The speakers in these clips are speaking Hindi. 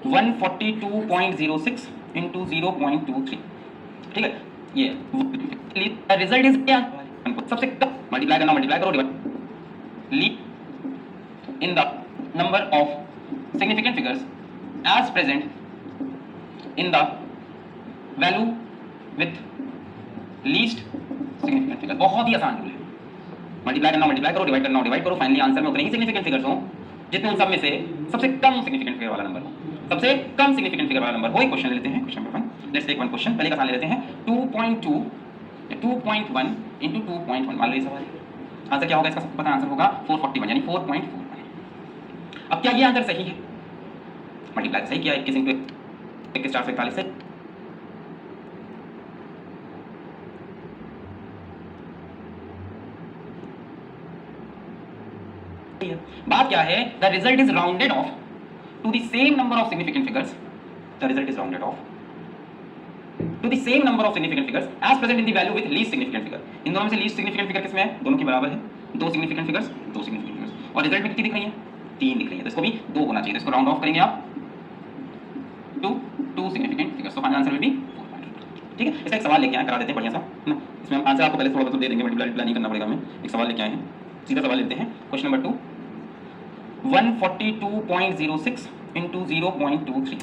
142.06 इंटू 0.23, ठीक है। ये रिजल्ट इज क्या, सबसे कम मल्टीप्लाई करना, मल्टीप्लाई करो, divide lead in the number of significant figures as present in the value with least significant figure. बहुत ही आसान रूल है, मल्टीप्लाई करना, मल्टीप्लाई करो, डिवाइड करना, डिवाइड करो, फाइनली आंसर में उतने ही सिग्निफिकेंट फिगर्स हो जितने उन सब में से सबसे कम सिग्निफिकेंट फिगर वाला नंबर हो, सबसे कम सिग्निफिकेंट फिगर वाला नंबर हो। एक क्वेश्चन ले लेते हैं, question number 1, let's take one question, पहले का आसान ले लेते हैं। 2.2 या 2.1 into 2.1 मान लो ये सवाल, आंसर क्या होगा इसका, सबको पता आंसर होगा 441 यानी 4.41। अब क्या ये आंसर सही है, मल्टीप्लाई सही किया, 21 into 21 441 से। बात क्या है, the result is rounded off to the same number of significant figures, the result is rounded off to the same number of significant figures as present in the value with least significant figure. इन दोनों में से लीस्ट सिग्निफिकेंट फिगर किसमें है, दोनों के बराबर है, दो सिग्निफिकेंट फिगर्स, दो सिग्निफिकेंट फिगर्स, और रिजल्ट में कितनी दिख रही है, 3 दिख रही है, तो इसको भी 2 होना चाहिए, तो इसको राउंड ऑफ करेंगे आप टू सिग्निफिकेंट फिगर्स, तो फाइनल आंसर विल बी 4. ठीक है। इसका एक सवाल लेके आए, करा देते हैं बढ़िया सा ना, इसमें हम आंसर आपको पहले थोड़ा बहुत दे देंगे, मल्टीप्लाई नहीं करना पड़ेगा हमें। एक सवाल लेके आए हैं, सीधा सवाल लेते हैं, क्वेश्चन नंबर 2, 142.06 into 0.23,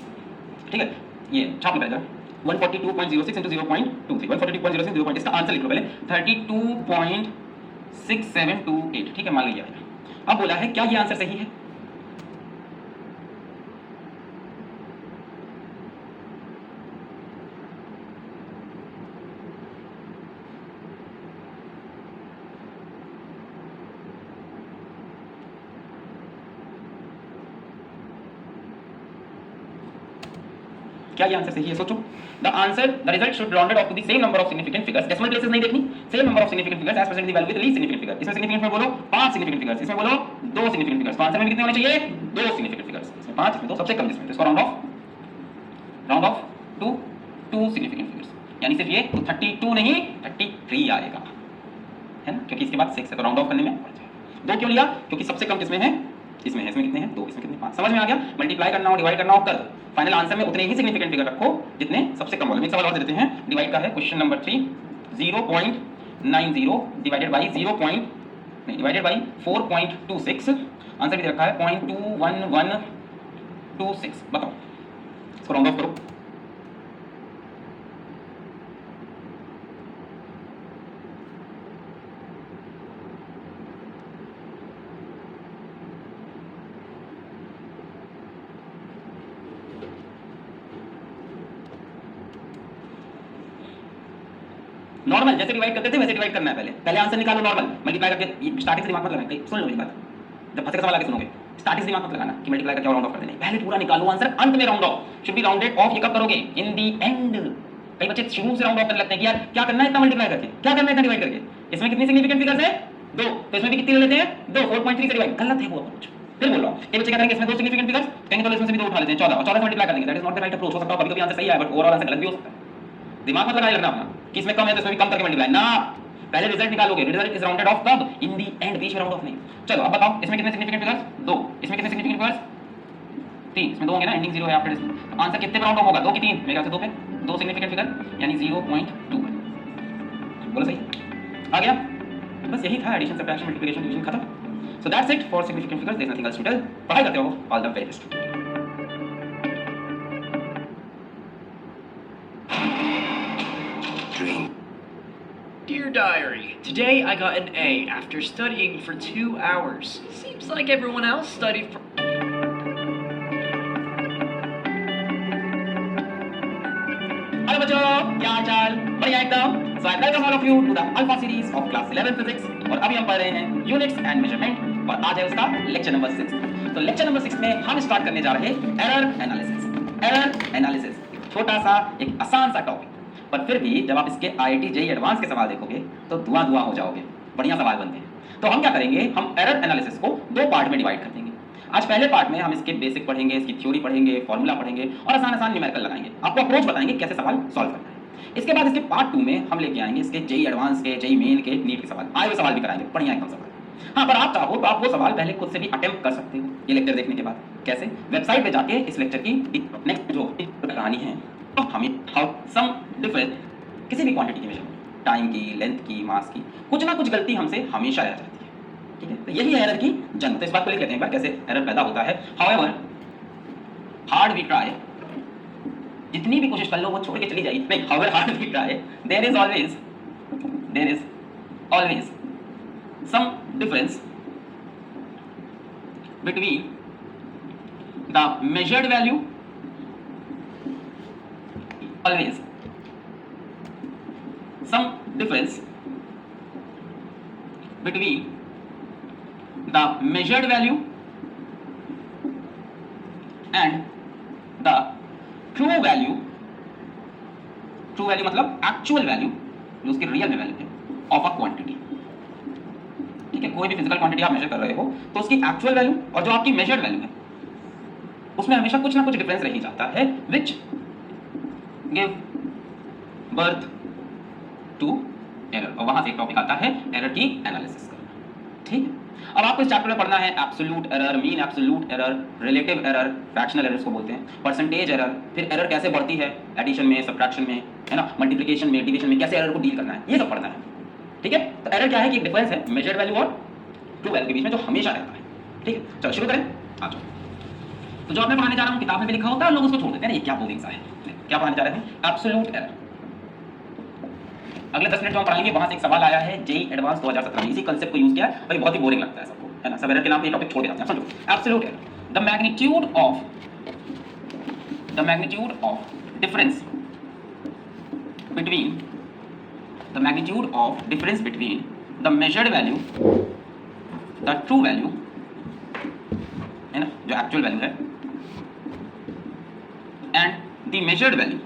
ठीक है। ये छाप लो पहले जरा, 142.06 into 0.23, 142.06 0. इसका आंसर लिख लो पहले, 32.6728, ठीक है, मान लीजिए। अब बोला है क्या ये आंसर सही है, क्या ये आंसर सही है, सोचो। The answer, the result should rounded off to the same number of significant figures, decimal places नहीं देखनी, same number of significant figures as present in the value with least significant figure. इसमें सिग्निफिकेंट में बोलो 5 सिग्निफिकेंट फिगर्स, इसमें बोलो 2 सिग्निफिकेंट फिगर्स, तो आंसर में कितने होने चाहिए, 2 सिग्निफिकेंट फिगर्स, इसमें 5, इसमें 2, सबसे कम जिसमें, तो इसको round off to 2 significant figures, यानी सिर्फ ये 32 नहीं 33 आएगा, है ना, क्योंकि इसके बाद 6 है, तो राउंड ऑफ करने में 2 क्यों लिया, क्योंकि सबसे कम किसमें है, इसमें है, इसमें कितने हैं, 2, इसमें कितने, 5। समझ में आ गया, मल्टीप्लाई करना हो, डिवाइड करना हो, कर दो, फाइनल आंसर में उतने ही सिग्निफिकेंट फिगर रखो जितने सबसे कम वाले। एक सवाल और दे देते हैं, डिवाइड का है, question number 3, 0.90 divided by 4.26, answer भी दे रखा है 0.21126, बताओ, इसको राउंड ऑफ करो। नॉर्मल जैसे डिवाइड करते थे वैसे डिवाइड करना है, पहले आंसर निकालो नॉर्मल, मल्टीप्लाई करके स्टार्टिंग से दिमाग मत लगाना, सुन लो मेरी बात, जब फंसे का सवाल आगे सुनोगे, स्टार्टिंग से दिमाग मत लगाना कि मल्टीप्लाई करके राउंड ऑफ कर देना, पहले पूरा निकालो आंसर, अंत में round of should be rounded off. ये कब करोगे, इन दी एंड। कई बच्चे शुरू से राउंड ऑफ करने लगते हैं कि यार क्या करना है इतना मल्टीप्लाई करके, क्या करना है इतना डिवाइड करके, इसमें कितनी सिग्निफिकेंट फिगर्स है, 2, तो इसमें भी कितनी ले लेते हैं, 2, 4.3 से डिवाइड, गलत है वो अप्रोच। फिर बोल रहा हूं, ये बच्चे क्या करेंगे, इसमें 2 सिग्निफिकेंट फिगर्स कहेंगे, तो इसमें से भी 2 उठा लेते हैं, 14 और 14 से मल्टीप्लाई कर देंगे, that is not the right approach. हो सकता है कभी-कभी आंसर सही आए, बट ओवरऑल आंसर गलत भी हो सकता है, दिमाग मत लगाए लगना अपना कि इसमें कम है तो इसमें भी कम करके मल्टीप्लाई ना, पहले रिजल्ट निकालोगे, रिजल्ट इज राउंडेड ऑफ कब, इन दी एंड, बीच में राउंड ऑफ नहीं। चलो अब बताओ, इसमें कितने सिग्निफिकेंट फिगर्स, 2, इसमें कितने सिग्निफिकेंट फिगर्स, 3, इसमें 2 होंगे ना, एंडिंग 0 है आफ्टर इसमें, तो आंसर कितने पे राउंड ऑफ होगा, 2 की 3, मेरे ख्याल से 2 पे, 2 सिग्निफिकेंट फिगर यानी 0.2, बोलो सही आ गया। बस यही था, एडिशन सब्ट्रैक्शन मल्टीप्लिकेशन डिवीजन खत्म। So that's it for significant figures, there is nothing else to tell. पढ़ाई करते रहो, all the very best. Dear Diary, today I got an A after studying for 2 hours. Seems like everyone else studied for... hello बच्चों, क्या हाल चाल, बढ़िया एकदम। So I welcome all of you to the alpha series of class 11 physics, और अभी हम पढ़ रहे हैं यूनिट्स एंड मेजरमेंट, और आज है उसका लेक्चर नंबर 6। तो लेक्चर नंबर 6 में हम स्टार्ट करने जा रहे हैं एरर एनालिसिस। एरर एनालिसिस छोटा सा एक आसान सा टॉपिक, पर फिर भी जब आप इसके IIT JEE एडवांस के सवाल देखोगे तो धुआं धुआं हो जाओगे, बढ़िया सवाल बनते हैं। तो हम क्या करेंगे, हम एरर एनालिसिस को 2 पार्ट में डिवाइड कर देंगे। आज पहले पार्ट में हम इसके बेसिक पढ़ेंगे, इसकी थ्योरी पढ़ेंगे, फॉर्मूला पढ़ेंगे, और आसान आसान न्यूमेरिकल लगाएंगे, आपको अप्रोच बताएंगे कैसे सवाल सॉल्व करना है। इसके बाद इसके पार्ट 2 में हम लेके आएंगे इसके JEE एडवांस के, JEE मेन के, नीट के सवाल, आए हुए सवाल भी कराएंगे, बढ़िया एकदम सवाल। हाँ, पर आप चाहो तो आप वो सवाल पहले खुद से भी अटेम्प्ट कर सकते हो ये लेक्चर देखने के बाद। कैसे? वेबसाइट पे जाके इस लेक्चर की नेक्स्ट जो कहानी है तो हमें हाउ सम डिफरेंस किसी भी क्वांटिटी की मेजरमेंट, टाइम की, लेंथ की, मास की, कुछ ना कुछ गलती हमसे हमेशा रह जाती है। ठीक है, तो यही है एरर की जन्म। तो इस बात को लिख लेते हैं एक बार, कैसे एरर पैदा होता है। हाउएवर हार्ड वी ट्राई, जितनी भी कोशिश कर लो वो छोड़ के चली जाएगी। नहीं, however hard we try, there is always some difference between the measured value, always some difference between the measured value and the true value मतलब एक्चुअल वैल्यू जो उसकी रियल में वैल्यू है ऑफ अ क्वांटिटी। ठीक है, कोई भी फिजिकल क्वांटिटी आप मेजर कर रहे हो तो उसकी एक्चुअल वैल्यू और जो आपकी मेजर्ड वैल्यू है उसमें हमेशा कुछ ना कुछ डिफरेंस रह ही जाता है, which give birth to error. और वहां से एक टॉपिक आता है एरर की एनालिसिस करना। ठीक है, अब आपको इस चैप्टर में पढ़ना है absolute error, mean absolute error, relative error, fractional errors को बोलते हैं, परसेंटेज एरर, फिर एरर कैसे बढ़ती है एडिशन में, सब्ट्रैक्शन में, है ना, मल्टीप्लिकेशन में, डिवीजन में, कैसे एरर को डील करना है, ये सब पढ़ना है। ठीक है, तो एरर क्या है कि एक डिफरेंस है मेजर्ड वैल्यू और ट्रू वैल्यू के बीच में जो हमेशा रहता है। ठीक है, चलो शुरू करें। आ जाओ। तो जो मैं पढ़ाने जा रहा हूँ किताब में भी लिखा होता है, लोग उसको छोड़ देते हैं, ये क्या बोरिंग सा है। क्या पढ़ाने जा रहे हैं? Absolute error. अगले 10 मिनट जो हम पढ़ाएंगे वहां से एक सवाल आया है जेई एडवांस 2017 में, इसी कांसेप्ट को यूज किया है और ये बहुत ही बोरिंग लगता है सबको, है ना। सब एरर के नाम पे ये टॉपिक छोड़ देते हैं। समझो, absolute error, the magnitude of difference between the measured value, the true value, है ना, जो एक्चुअल वैल्यू है, and the measured value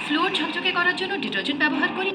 floor ঝকঝকে করার জন্য ডিটারজেন্ট ব্যবহার করি।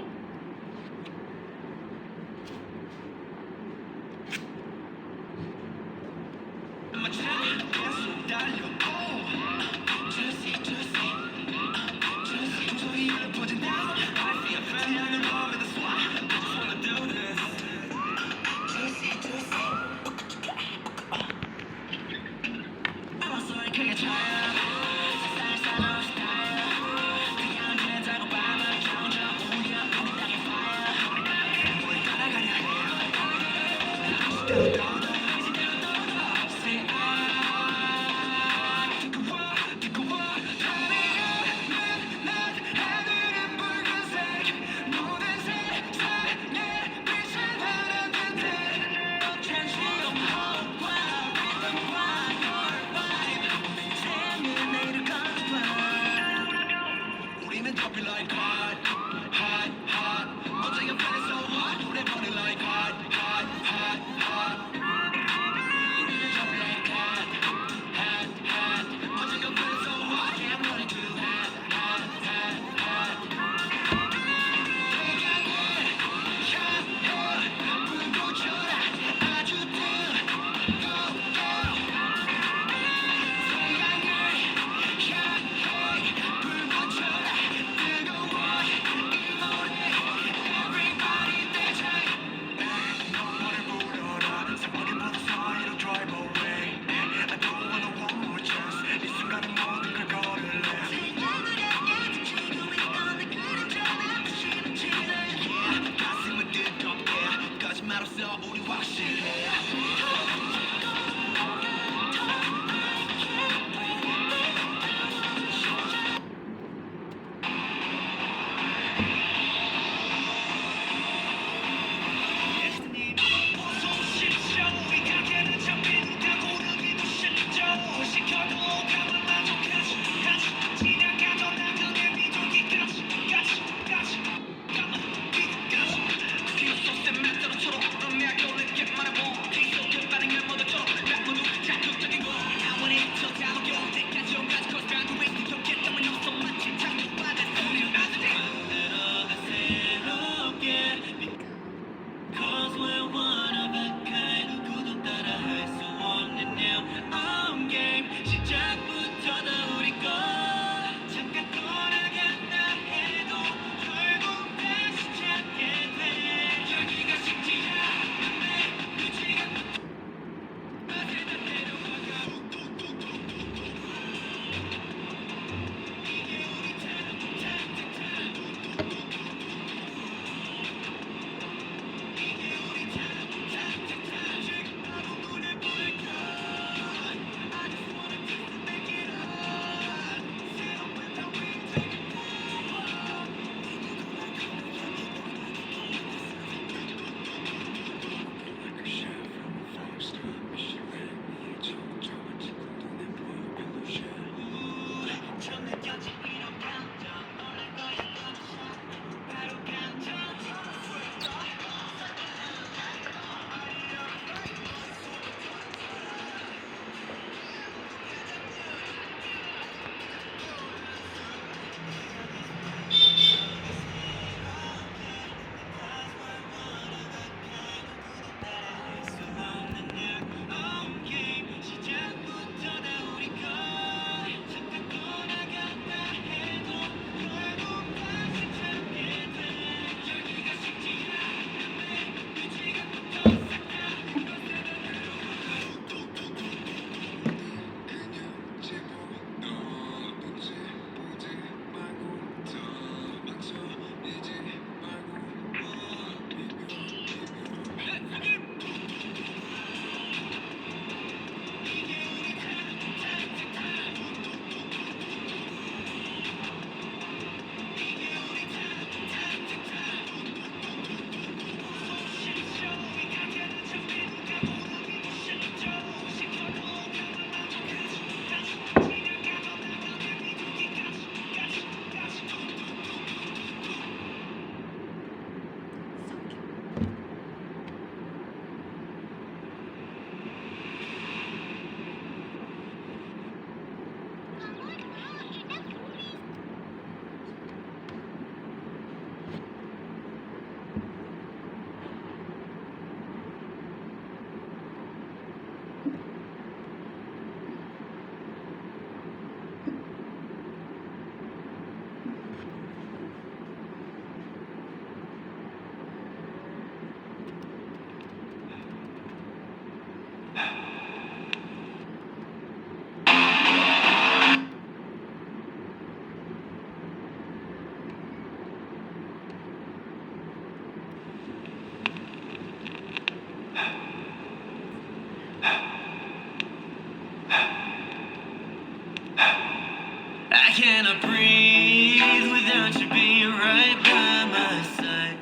cannot breathe without you being right by my side.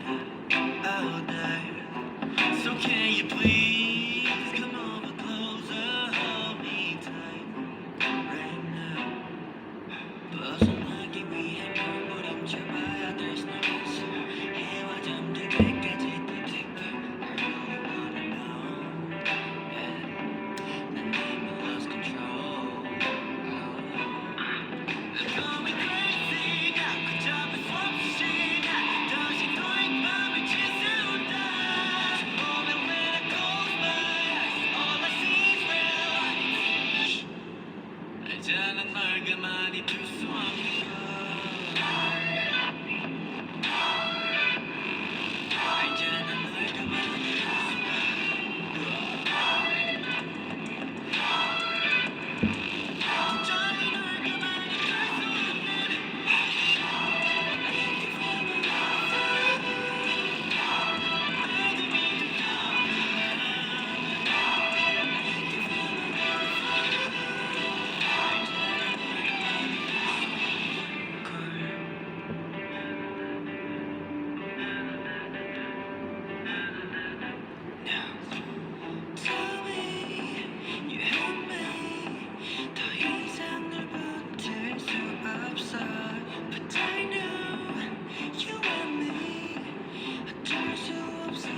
I'll die. So can you please come over closer, hold me tight right now. 벗어나기 위해 몸부림쳐봐야 there's no answer. 해와 잠들 때까지 또 tick. I really wanna know. Yeah. 난 이미 lost control. I'm going crazy. 가끔 잡을 수 없이 나 다시 너의 맘을 지새운다. Moment when I close my eyes, all I see is red lights. 알잖아 널 가만히 둘 수 없는 걸. 알잖아 널 가만히 둘 수 없는 걸. 도저히 널 가만히 둘 수 없는 Tell me you hate me. 더 이상 널 버틸 수 없어. But I know you want me. 어쩔 수 없어.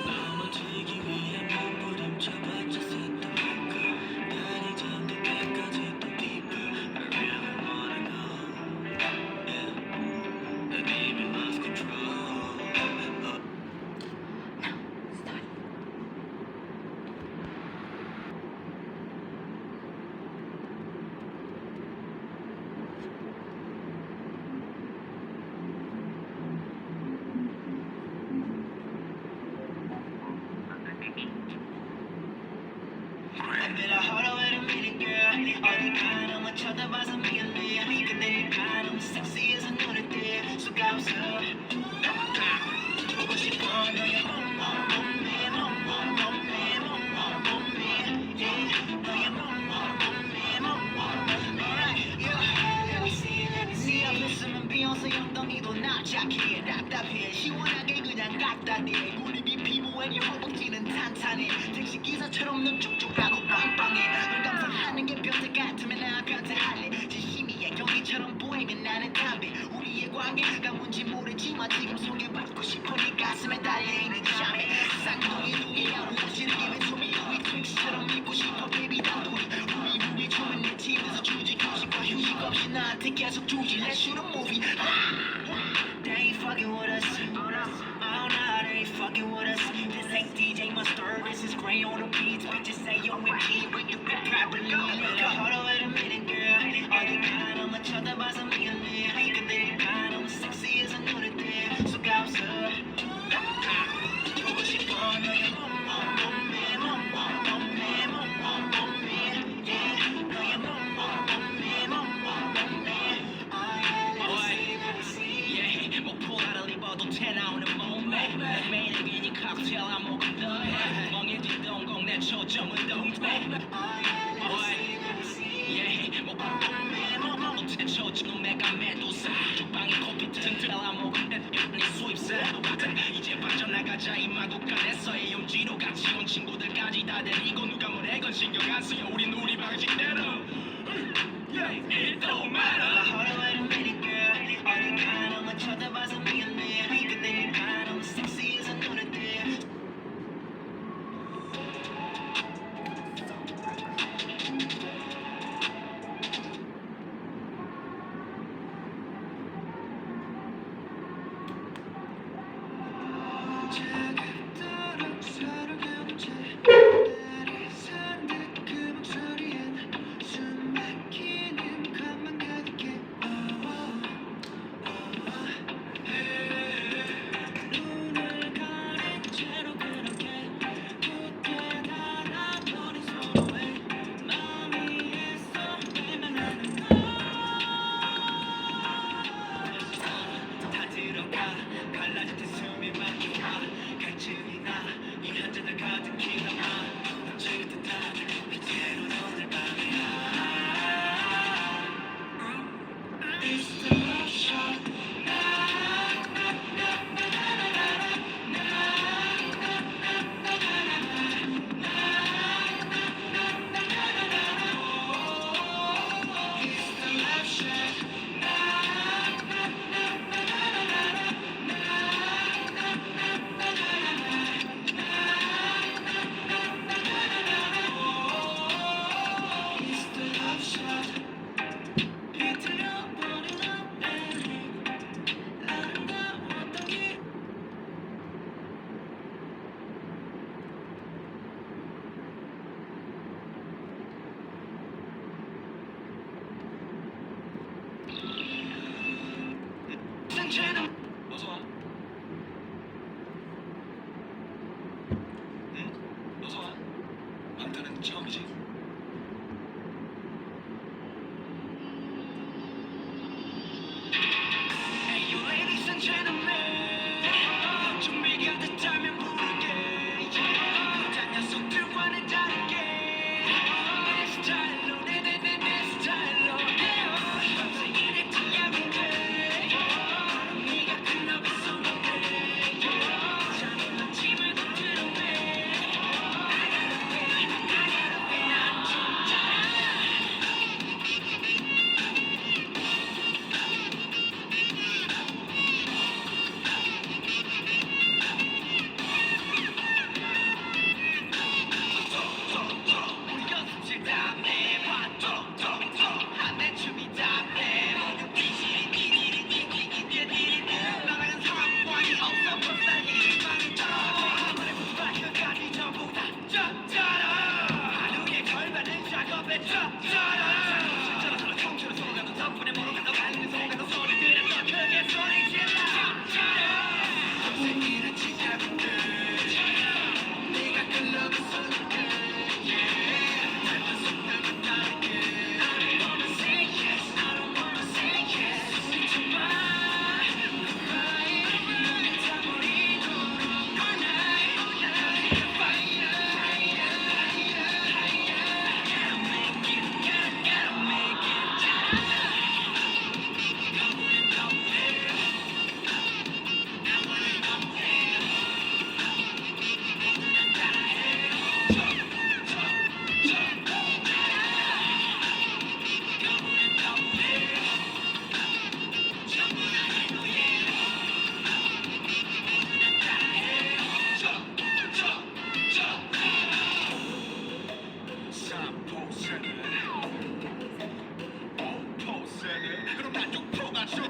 넘어지기 위해 몸부림쳐봤자 셋도 있고 날이 잠들 때까지 또 deeper. I really wanna know. Yeah. 난 이미 lost control. I've been a harder way to meet a girl. 어디 가는 쳐다봐서 미안해. 근데 가는 섹시해서 눈을 띄 수가 없어. 보고 싶어 너의 몸매, yeah. 너의 네 앞에 있으면 비어서 엉덩이도 납작해. 답답해. 시원하게 그냥 갖다 대. 굴리기 피부에 네 허벅지는 탄탄해. 택시기사처럼 넌 쭉쭉하고 빵빵해. 널 감상하는 게 변태 같으면 나 변태할래. 진심이야 경기처럼 보이면 나는 담배. 우리의 관계가 뭔지 모르지만 지금 소개받고 싶어. 네 가슴에 달려있는 샤메. 쌍둥이야 우지르게 왼손이 우리 트릭스처럼 입고 싶어. 베이비 단둘이 우리 춤은 내 팀에서 주지 휴식과 휴식 없이 나한테 계속 주지. Let's shoot a movie. They ain't fucking with us. Oh no, they ain't fucking with us. This ain't DJ Mustard, this is Gray on the beats. Bitches say yo MG when you can properly. Nigga harder with a minute girl. 어디 가는 쳐다봐서 미안해. 근데 가는 섹시해서 눈을 띄 수가 없어. 보고 싶어 너의 몸매, yeah. 너의 yeah. 목포가를 입어도 태 나오는 몸매. 매일 괜히 칵테일 안 먹은 너. 멍에 뒤동공 내 초점은 동대. yeah. 상처는 어서 와. 응? 어서 와. 방탄은 처음이지. Hey, you ladies and gentlemen, 준비가 됐다면 부를게. 다 녀석들과는 다르게 내 스타일로 내 스타일로 밤새 일했지 야근데 네가 클럽에 쏘는데 잘 몰랐지만 들었네. I gotta be 난 진짜 우리 연습실 담배 한대 춤이 담배 모두 띠리띠리띠리띠리띠리 나가는 상황이 없어 벌써 날 일만을 줘 한번에 끝까지 전부 다 쩌쩌러 하루의 절반은 작업에 쩌쩌러 실제로 통째로 쏘가는 덕분에 모두 가는 속에도 소리 들어 더 크게 소리 질러 쩌쩌러 생일은 진짜군데 네가 클럽에 쏘는데 그럼 난 6%가 줘.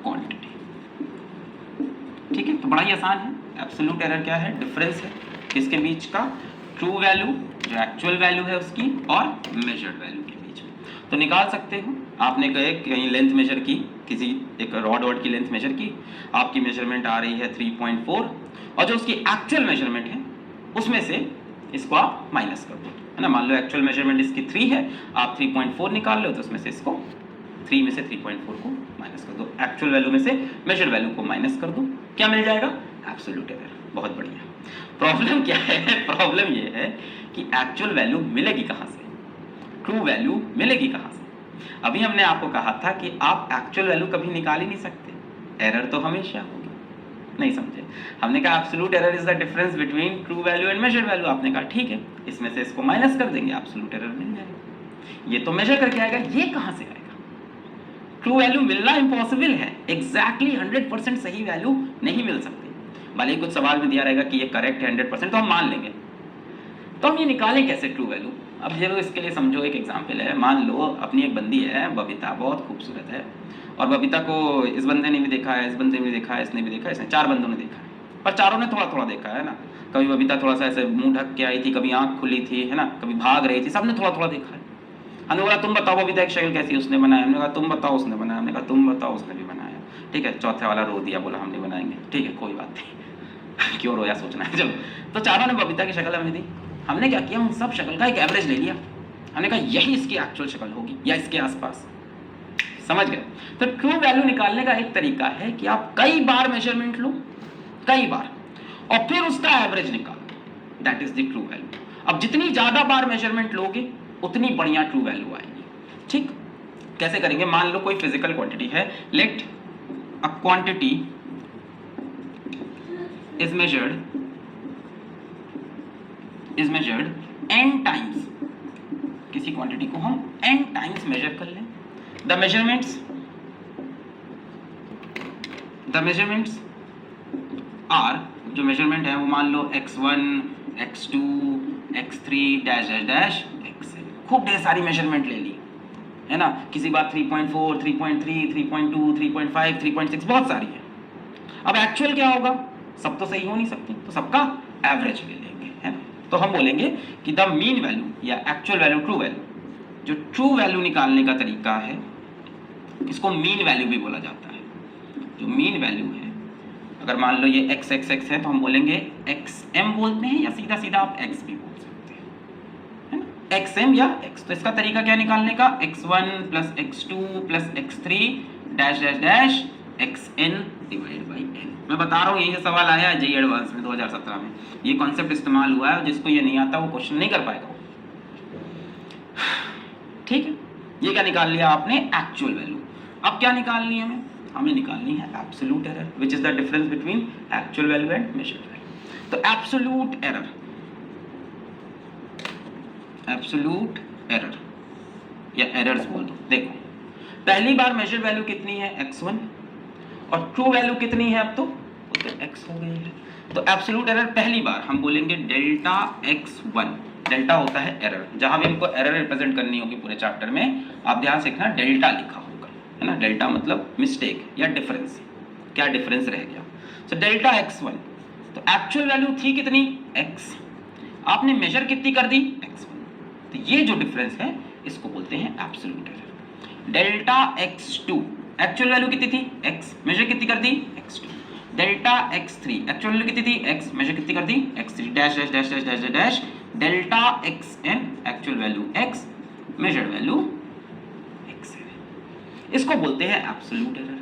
Quantity. ठीक है, तो बड़ा ही आसान है। एब्सोल्यूट एरर क्या है? डिफरेंस है किसके बीच का? ट्रू वैल्यू जो एक्चुअल वैल्यू है उसकी और मेजर्ड वैल्यू के बीच में। तो निकाल सकते हो। आपने कहीं लेंथ मेजर की, किसी एक रॉड की लेंथ मेजर की, आपकी मेजरमेंट आ रही है 3.4 और जो उसकी एक्चुअल मेजरमेंट है उसमें से इसको आप माइनस कर दो, है ना। मान लो एक्चुअल मेजरमेंट इसकी 3 है, आप 3.4 निकाल लो, तो उसमें से इसको 3 में से 3.4 को माइनस कर दो, एक्चुअल वैल्यू में से मेजर वैल्यू को माइनस कर दो, क्या मिल जाएगा? Absolute error. बहुत बढ़िया। प्रॉब्लम क्या है? प्रॉब्लम ये है कि एक्चुअल वैल्यू मिलेगी कहाँ से, ट्रू वैल्यू मिलेगी कहाँ से। अभी हमने आपको कहा था कि आप एक्चुअल वैल्यू कभी निकाल ही नहीं सकते, एरर तो हमेशा होगी। नहीं समझे? हमने कहा absolute error is the difference between true value and measure value. आपने कहा ठीक है, इसमें से इसको माइनस कर देंगे, एब्सोल्यूट एरर मिल जाएगा। ये तो मेजर करके आएगा, ये कहाँ से आएगा? ट्रू वैल्यू मिलना इम्पॉसिबल है, एग्जैक्टली 100% सही वैल्यू नहीं मिल सकती। भले ही कुछ सवाल में दिया रहेगा कि ये करेक्ट है 100%, तो हम मान लेंगे। तो हम ये निकालें कैसे ट्रू वैल्यू? अब चलो इसके लिए समझो, एक एग्जाम्पल है। मान लो अपनी एक बंदी है बबीता, बहुत खूबसूरत है, और बबीता को इस बंदे ने भी देखा है, इस बंदे ने भी देखा है, इसने भी देखा है, इसने 4 बंदों ने देखा है, पर चारों ने थोड़ा थोड़ा देखा है ना। कभी बबीता थोड़ा सा ऐसे मुंह ढक के आई थी, कभी आंख खुली थी, है ना, कभी भाग रही थी, सबने थोड़ा थोड़ा देखा है। हमने बोला तुम बताओ बबीता की शक्ल कैसी उसने बनाया? हमने कहा तुम बताओ उसने बनाया। हमने कहा तुम बताओ उसने भी बनाया। ठीक है, चौथे वाला रो दिया, बोला हम नहीं बनाएंगे। ठीक है, कोई बात नहीं क्यों रोया सोचना है। चलो, तो चारों ने बबीता की शक्ल हमें दी। हमने क्या किया, उन सब शक्ल का एक एवरेज ले लिया। हमने कहा यही इसकी एक्चुअल शक्ल होगी या इसके आसपास। समझ गए? तो ट्रू वैल्यू निकालने का एक तरीका है कि आप कई बार मेजरमेंट लो, कई बार, और फिर उसका एवरेज निकालो। That is the true value. अब जितनी ज्यादा बार मेजरमेंट लोगे उतनी बढ़िया ट्रू वैल्यू आएगी। ठीक, कैसे करेंगे? मान लो कोई फिजिकल क्वांटिटी है, let a quantity is measured n times। किसी क्वांटिटी को हम n टाइम्स मेजर कर लें। द मेजरमेंट्स आर, जो मेजरमेंट है वो मान लो x1 x2 x3 dash dash dash xn। खूब ढेर सारी मेजरमेंट ले ली, है ना। किसी बार 3.4 3.3 3.2 3.5 3.6 बहुत सारी है। अब एक्चुअल क्या होगा? सब तो सही हो नहीं सकती, तो सबका एवरेज ले लेंगे, है ना। तो हम बोलेंगे कि द मीन वैल्यू या एक्चुअल वैल्यू, ट्रू वैल्यू, जो ट्रू वैल्यू निकालने का तरीका है इसको मीन वैल्यू भी बोला जाता है। जो मीन वैल्यू है, अगर मान लो ये x x x है तो हम बोलेंगे xm बोलते हैं, या सीधा सीधा आप x भी बोल सकते हैं, है ना, xm या x। तो इसका तरीका क्या निकालने का? x1 plus x2 plus x3 dash dash dash xn divide by n। मैं बता रहा हूँ, ये सवाल आया है जेईई एडवांस में 2017 में, ये कॉन्सेप्ट इस्तेमाल हुआ है। जिसको ये नहीं आता वो क्वेश्चन नहीं कर पाएगा। ठीक है, ये क्या निकाल लिया आपने? Actual value. अब क्या निकालनी है हमें निकालनी है absolute error, which is the difference between actual value and measured value. तो एब्सोल्यूट एरर या एरर्स बोल दो। देखो, पहली बार मेजर्ड वैल्यू कितनी है? x1, और ट्रू वैल्यू कितनी है? अब तो x हो गई है। तो एब्सोल्यूट एरर पहली बार हम बोलेंगे डेल्टा x1। डेल्टा होता है एरर। जहां भी हमको एरर रिप्रेजेंट करनी होगी पूरे चैप्टर में, आप ध्यान से देखना डेल्टा लिखा होगा, है ना। डेल्टा मतलब मिस्टेक या डिफरेंस, क्या डिफरेंस रह गया। सो डेल्टा x1, तो एक्चुअल वैल्यू थी कितनी? x, आपने मेजर कितनी कर दी? x1। तो ये जो डिफरेंस है इसको बोलते हैं absolute error. Delta x2, actual value कितनी थी? x, मेजर कितनी कर दी? x2। Delta x3, actual value कितनी थी? x, मेजर कितनी कर दी? x3 dash dash dash dash dash dash. Delta xn, actual value x, measured value xn। इसको बोलते हैं एब्सोल्यूट एरर।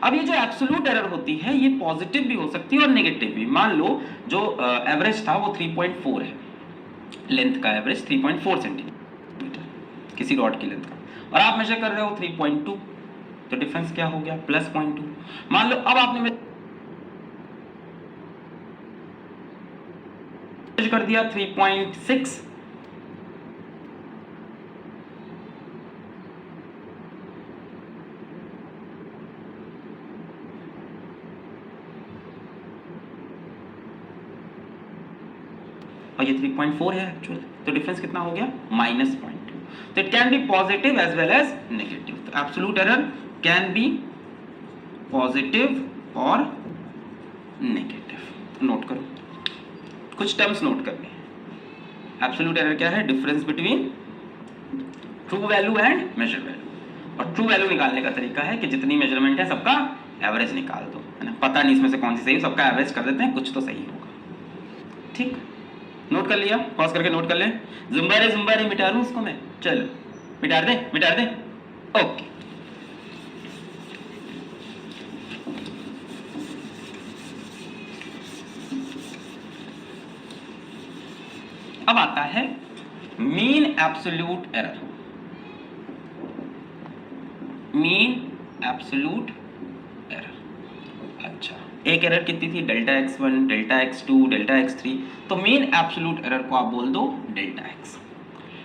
अब ये जो एब्सोल्यूट एरर होती है ये पॉजिटिव भी हो सकती है और नेगेटिव भी। मान लो जो एवरेज था वो 3.4 है, लेंथ का एवरेज 3.4 सेंटीमीटर किसी रॉड की लेंथ का, और आप मेजर कर रहे हो 3.2, तो डिफरेंस क्या हो गया? प्लस 0.2। मान लो अब आपने मेजर कर दिया 3.6, और ये 3.4 है एक्चुअल, तो डिफरेंस कितना हो गया? -0.2। तो it can be positive as well as negative. तो absolute error can be positive और नेगेटिव। नोट करो, कुछ टर्म्स नोट करने हैं। एब्सोल्यूट एरर क्या है? Difference between true value and measure value. और ट्रू वैल्यू निकालने का तरीका है कि जितनी मेजरमेंट है सबका एवरेज निकाल दो, है ना। पता नहीं इसमें से कौन सी सही है, सबका एवरेज कर देते हैं, कुछ तो सही होगा। ठीक, नोट कर लिया? पॉज करके नोट कर ले। जुम्बा रे मिटा दूं उसको मैं? चलो मिटा दे। ओके, अब आता है mean absolute error. Mean absolute error. अच्छा, एक एरर कितनी थी? Delta x1, delta x2, delta x3। तो मीन एब्सोल्यूट एरर को आप बोल दो डेल्टा x।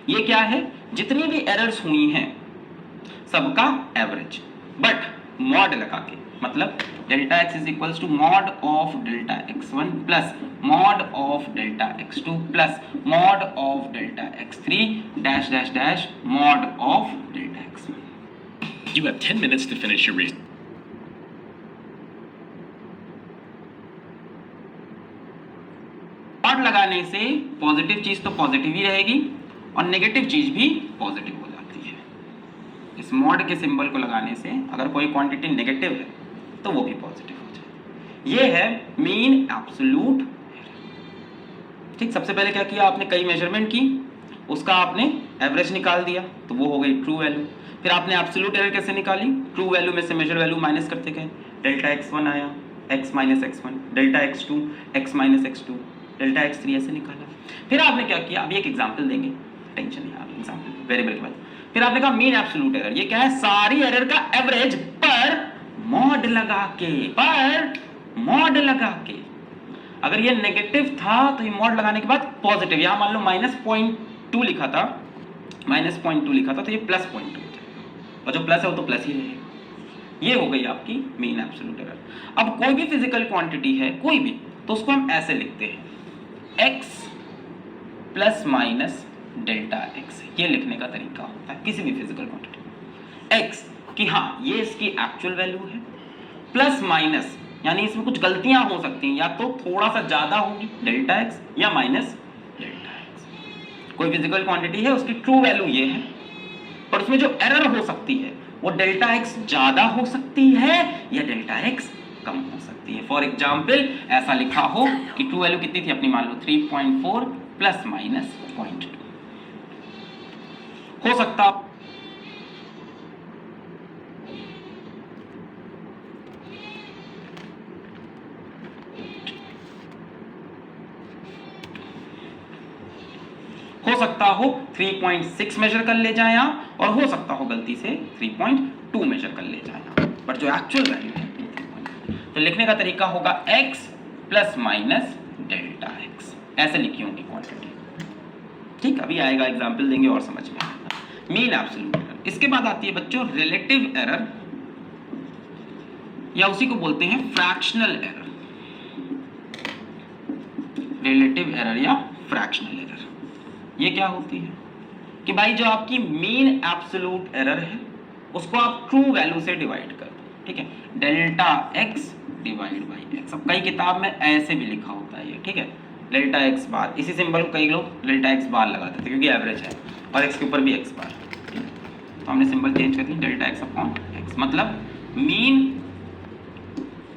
ये क्या है? जितनी भी एरर्स हुई हैं सबका एवरेज, बट मॉड लगा के, मतलब delta x is equals to mod of delta x1 plus mod of delta x2 plus mod of delta x3 dash dash dash mod of delta x1। You have 10 minutes to finish your reason. Mod लगाने से पॉजिटिव चीज तो पॉजिटिव ही रहेगी और नेगेटिव चीज भी पॉजिटिव हो जाती है। इस मॉड के सिंबल को लगाने से अगर कोई क्वांटिटी नेगेटिव है तो वो भी पॉजिटिव हो जाए। ये है मीन एब्सोल्यूट एरर। ठीक, सबसे पहले क्या किया आपने? कई मेजरमेंट की, उसका आपने एवरेज निकाल दिया, तो वो हो गई ट्रू वैल्यू। फिर आपने एब्सोल्यूट एरर कैसे निकाली? ट्रू वैल्यू में से मेजर वैल्यू माइनस करते गए। डेल्टा x1 आया, x minus x1, delta x2, x minus x2, delta x3 ऐसे निकाला। फिर आपने क्या किया? अभी एक एग्जांपल देंगे, टेंशन नहीं, आप एग्जांपल वेरिएबल के बाद। फिर आपने कहा मीन एब्सोल्यूट एरर। ये क्या है? सारी एरर का एवरेज पर मॉड लगा के। अगर ये नेगेटिव था तो ये मॉड लगाने के बाद पॉजिटिव, यहां मान लो -0.2 लिखा था, -0.2 लिखा था, तो ये +0.2 हो जाएगा, और जो प्लस है वो तो प्लस ही रहेगा। ये हो गई आपकी मीन एब्सोल्यूट एरर। अब कोई भी फिजिकल क्वांटिटी है, कोई भी, तो उसको हम ऐसे लिखते हैं x plus minus delta x। ये लिखने का तरीका होता है किसी भी फिजिकल क्वांटिटी। x कि हाँ ये इसकी एक्चुअल वैल्यू है, प्लस माइनस यानी इसमें कुछ गलतियां हो सकती हैं, या तो थोड़ा सा ज्यादा होगी डेल्टा x या माइनस डेल्टा x। कोई फिजिकल क्वांटिटी है, उसकी ट्रू वैल्यू ये है, पर उसमें जो एरर हो सकती है वो डेल्टा x ज्यादा हो सकती है या डेल्टा x कम हो सकती है। फॉर एग्जाम्पल ऐसा लिखा हो कि ट्रू वैल्यू कितनी थी अपनी, मान लो 3.4 प्लस माइनस 0.2 हो सकता। हो सकता हो 3.6 मेजर कर ले जाए आप, और हो सकता हो गलती से 3.2 मेजर कर ले जाए आप, बट जो एक्चुअल वैल्यू है 3.2। तो लिखने का तरीका होगा x plus minus delta x, ऐसे लिखी होंगी क्वांटिटी। ठीक, अभी आएगा एग्जाम्पल देंगे और समझ में आएगा। Mean absolute error. इसके बाद आती है बच्चों रिलेटिव एरर, या उसी को बोलते हैं फ्रैक्शनल एरर। रिलेटिव एरर या फ्रैक्शनल एरर, ये क्या होती है कि भाई जो आपकी मीन एब्सोल्यूट एरर है उसको आप ट्रू वैल्यू से डिवाइड कर दो। ठीक है, delta x divide by x। अब कई किताब में ऐसे भी लिखा होता है ये, ठीक है, डेल्टा x बार। इसी सिंबल को कई लोग डेल्टा x बार लगा देते क्योंकि एवरेज है, और x के ऊपर भी x बार। तो हमने सिंबल चेंज कर दिया, डेल्टा x अपॉन x, मतलब mean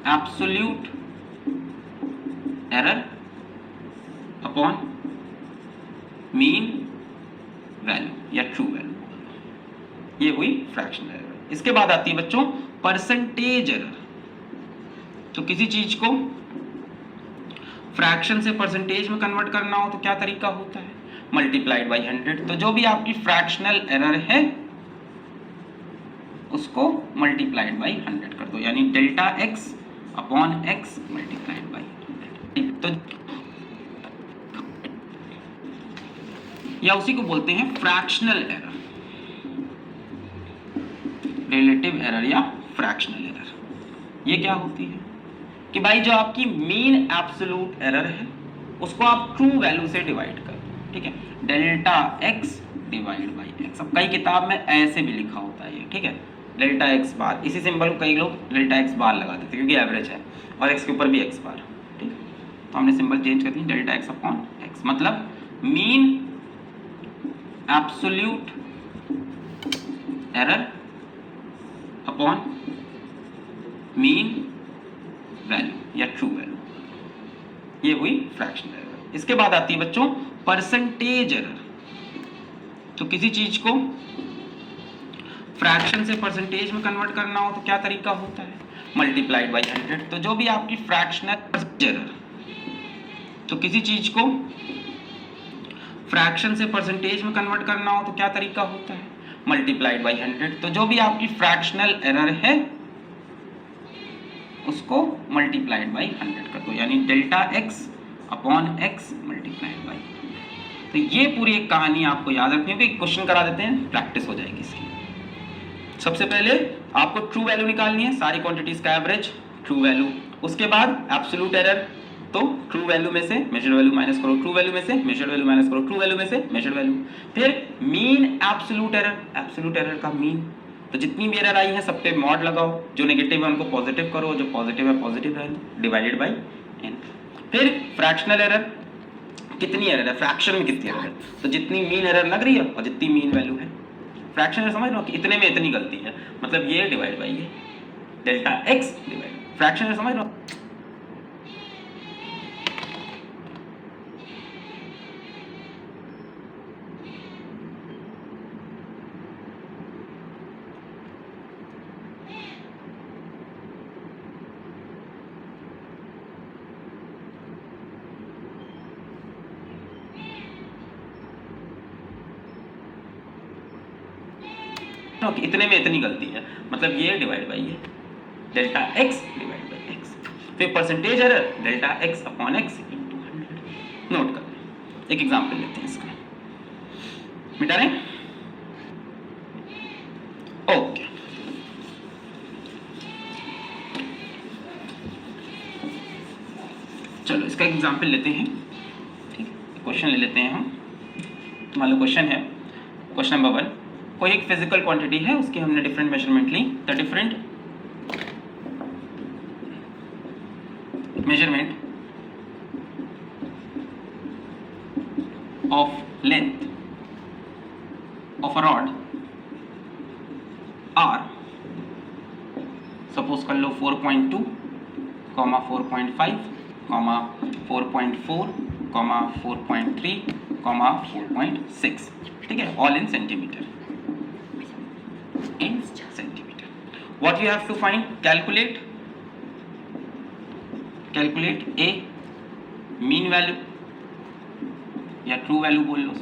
absolute error upon mean value या ट्रू वैल्यू, ये हुई फ्रैक्शनल एरर। इसके बाद आती है बच्चों परसेंटेज एरर। तो किसी चीज को फ्रैक्शन से परसेंटेज में कन्वर्ट करना हो तो क्या तरीका होता है? Multiplied by 100। तो जो भी आपकी फ्रैक्शनल एरर है उसको मल्टीप्लाइड बाई 100 कर दो, यानी delta x upon x multiplied by 100। तो या उसी को बोलते हैं फ्रैक्शनल एरर, रिलेटिव एरर या फ्रैक्शनल एरर। ये क्या होती है कि भाई जो आपकी मीन एब्सोल्यूट एरर है उसको आप ट्रू वैल्यू से डिवाइड कर दो। ठीक है, delta x divide by x। अब कई किताब में ऐसे भी लिखा होता है ये, ठीक है, डेल्टा एक्स बार, इसी सिंबल को कई लोग डेल्टा एक्स बार लगा देते क्योंकि एवरेज है और एक्स के ऊपर भी एक्स बार, ठीक है। तो हमने सिंबल चेंज कर दी, डेल्टा एक्स अपॉन एक्स, मतलब mean absolute error upon mean value या ट्रू वैल्यू, ये हुई फ्रैक्शनल एरर। इसके बाद आती है बच्चों परसेंटेज एरर। तो किसी चीज को फ्रैक्शन से परसेंटेज में कन्वर्ट करना हो तो क्या तरीका होता है, मल्टीप्लाइड बाई 100। तो जो भी आपकी फ्रैक्शनल एरर, तो किसी चीज को फ्रैक्शन से परसेंटेज में कन्वर्ट करना हो तो क्या तरीका होता है, मल्टीप्लाइड बाई 100। तो जो भी आपकी फ्रैक्शनल एरर है उसको मल्टीप्लाइड बाई 100 कर दो, यानी delta x upon x multiplied by. तो ये पूरी एक कहानी आपको याद रखनी होगी, क्वेश्चन करा देते हैं, प्रैक्टिस हो जाएगी इसकी। सबसे पहले आपको ट्रू वैल्यू निकालनी है, सारी क्वांटिटीज का एवरेज ट्रू वैल्यू। उसके बाद एब्सोल्यूट एरर, तो ट्रू वैल्यू में से मेजर वैल्यू माइनस करो, ट्रू वैल्यू में से मेजर वैल्यू माइनस करो, ट्रू वैल्यू में से मेजर वैल्यू। फिर mean absolute error, absolute error का मीन, तो जितनी भी एरर आई है सब पे मॉड लगाओ, जो नेगेटिव है उनको पॉजिटिव करो, जो पॉजिटिव है पॉजिटिव रहे, डिवाइडेड बाई n। फिर फ्रैक्शनल एरर, कितनी एरर है, फ्रैक्शन में कितनी एरर है, तो जितनी मीन एरर लग रही है और जितनी मीन वैल्यू है। फ्रैक्शन एरर समझ लो कि इतने में इतनी गलती है, मतलब ये डिवाइड बाई ये, delta x divide. Fraction error समझ लो, कि इतने में इतनी गलती है, मतलब ये डिवाइड बाई ये, delta x divide by x. फिर percentage error delta x upon x into 100। नोट कर लें, एक एग्जांपल लेते हैं इसका, मिटा रहे हैं, ओके। चलो इसका एग्जांपल लेते हैं, ठीक है। क्वेश्चन ले लेते हैं हम, मान लो क्वेश्चन है, क्वेश्चन नंबर 1, कोई एक फिजिकल क्वांटिटी है, उसकी हमने डिफरेंट मेजरमेंट ली। The different measurement of length of a rod are, suppose कर लो 4.2, 4.5, 4.4, 4.3, 4.6, ठीक है, all in centimeter, in centimeter. What you have to find? Calculate A mean value या true value बोल लो।